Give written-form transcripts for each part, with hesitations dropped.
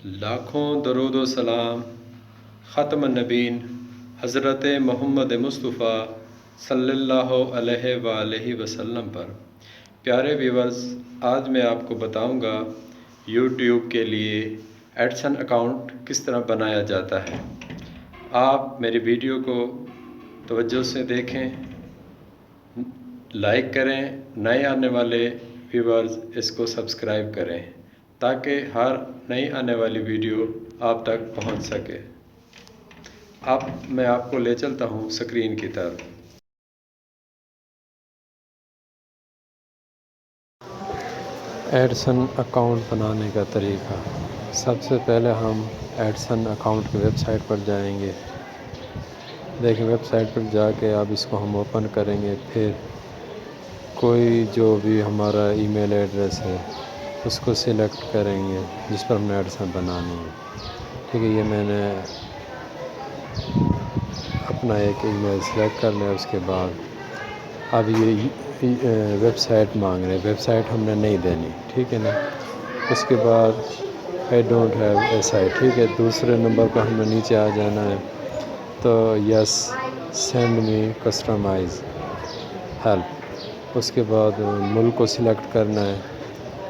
لاکھوں درود و سلام ختم النبین حضرت محمد مصطفیٰ صلی اللہ علیہ وآلہ وسلم پر۔ پیارے ویورز، آج میں آپ کو بتاؤں گا یوٹیوب کے لیے ایڈسن اکاؤنٹ کس طرح بنایا جاتا ہے۔ آپ میری ویڈیو کو توجہ سے دیکھیں، لائک کریں، نئے آنے والے ویورز اس کو سبسکرائب کریں تاکہ ہر نئی آنے والی ویڈیو آپ تک پہنچ سکے۔ اب میں آپ کو لے چلتا ہوں سکرین کی طرف۔ ایڈسن اکاؤنٹ بنانے کا طریقہ: سب سے پہلے ہم ایڈسن اکاؤنٹ کی ویب سائٹ پر جائیں گے۔ دیکھیں، ویب سائٹ پر جا کے اب اس کو ہم اوپن کریں گے۔ پھر کوئی جو بھی ہمارا ای میل ایڈریس ہے اس کو سلیکٹ کریں گے جس پر ہم نے ایڈسن بنانی ہے۔ ٹھیک ہے، یہ میں نے اپنا ایک ای میل سلیکٹ کر لیا۔ اس کے بعد اب یہ ویب سائٹ مانگ رہے، ویب سائٹ ہم نے نہیں دینی، ٹھیک ہے نا۔ اس کے بعد I don't have a sight, ٹھیک ہے، دوسرے نمبر پر ہم نے نیچے آ جانا ہے۔ تو یس سینڈ می کسٹمائز ہیلپ۔ اس کے بعد ملک کو سلیکٹ کرنا ہے۔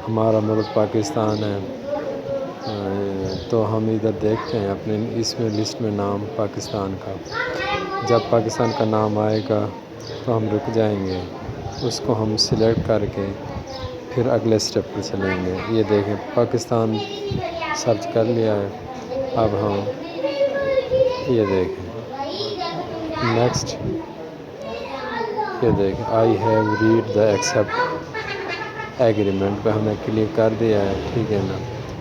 ہمارا ملک پاکستان ہے، تو ہم ادھر دیکھتے ہیں اپنے اس میں لسٹ میں نام پاکستان کا۔ جب پاکستان کا نام آئے گا تو ہم رک جائیں گے، اس کو ہم سلیکٹ کر کے پھر اگلے سٹیپ پر چلیں گے۔ یہ دیکھیں، پاکستان سرچ کر لیا ہے۔ اب ہم یہ دیکھیں نیکسٹ، یہ دیکھیں I have read the accept agreement پہ ہم نے کلک کر دیا ہے، ٹھیک ہے نا۔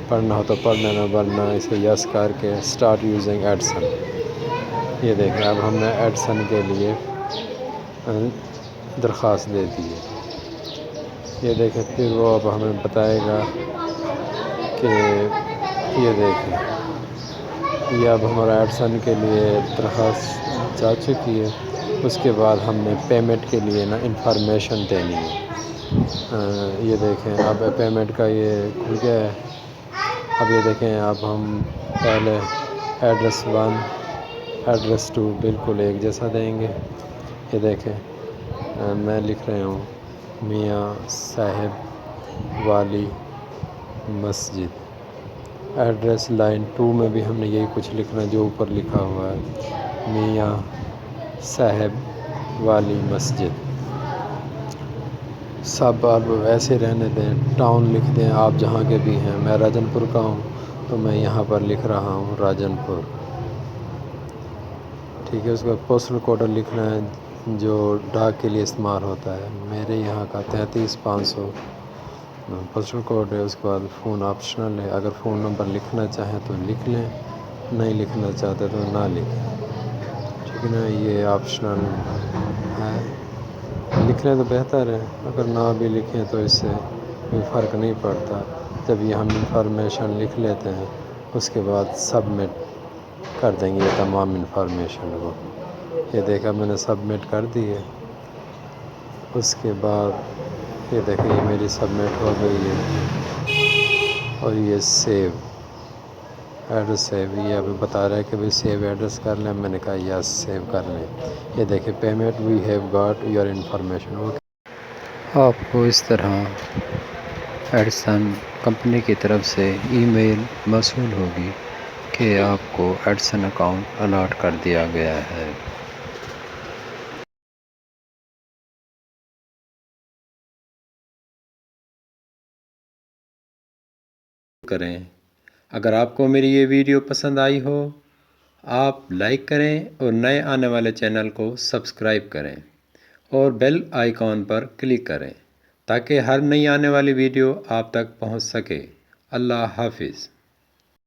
پڑھنا ہو تو پڑھ لینا، ورنہ اسے یس کر کے اسٹارٹ یوزنگ ایڈسن۔ یہ دیکھیں، اب ہم نے ایڈسن کے لیے درخواست دے دی ہے۔ یہ دیکھیں، پھر وہ اب ہمیں بتائے گا کہ یہ دیکھیں، یہ اب ہمارا ایڈسن کے لیے درخواست جا چکی ہے۔ اس کے بعد ہم نے پیمنٹ کے لیے نا انفارمیشن دینی ہے۔ یہ دیکھیں، اب پیمنٹ کا یہ کھل گیا ہے۔ اب یہ دیکھیں، اب ہم پہلے ایڈریس 1 ایڈریس 2 بالکل ایک جیسا دیں گے۔ یہ دیکھیں، میں لکھ رہا ہوں میاں صاحب والی مسجد۔ ایڈریس لائن 2 میں بھی ہم نے یہی کچھ لکھنا ہے جو اوپر لکھا ہوا ہے، میاں صاحب والی مسجد۔ سب اب ایسے رہنے دیں، ٹاؤن لکھ دیں آپ جہاں کے بھی ہیں۔ میں راجن پور کا ہوں تو میں یہاں پر لکھ رہا ہوں راجن پور، ٹھیک ہے۔ اس کا پوسٹل کوڈ لکھنا ہے جو ڈاک کے لیے استعمال ہوتا ہے۔ میرے یہاں کا 33,500 پوسٹل کوڈ ہے۔ اس کے بعد فون آپشنل ہے، اگر فون نمبر لکھنا چاہیں تو لکھ لیں، نہیں لکھنا چاہتے تو نہ لکھیں، ٹھیک ہے نا۔ یہ آپشنل ہے، لکھ لیں تو بہتر ہے، اگر نہ بھی لکھیں تو اس سے کوئی فرق نہیں پڑتا۔ جب یہ ہم انفارمیشن لکھ لیتے ہیں اس کے بعد سبمٹ کر دیں گے یہ تمام انفارمیشن کو۔ یہ دیکھا میں نے سبمٹ کر دی ہے۔ اس کے بعد یہ دیکھیں، یہ میری سبمٹ ہو گئی ہے اور یہ سیو ایڈریس سیو، یہ ابھی بتا رہا ہے کہ بھئی سیو ایڈریس کر لیں۔ میں نے کہا یس سیو کر لیں۔ یہ دیکھیں payment we have got your information. آپ کو اس طرح ایڈسن کمپنی کی طرف سے ای میل موصول ہوگی کہ آپ کو ایڈسن اکاؤنٹ الاٹ کر دیا گیا ہے۔ کریں، اگر آپ کو میری یہ ویڈیو پسند آئی ہو آپ لائک کریں اور نئے آنے والے چینل کو سبسکرائب کریں اور بیل آئیکن پر کلک کریں تاکہ ہر نئی آنے والی ویڈیو آپ تک پہنچ سکے۔ اللہ حافظ۔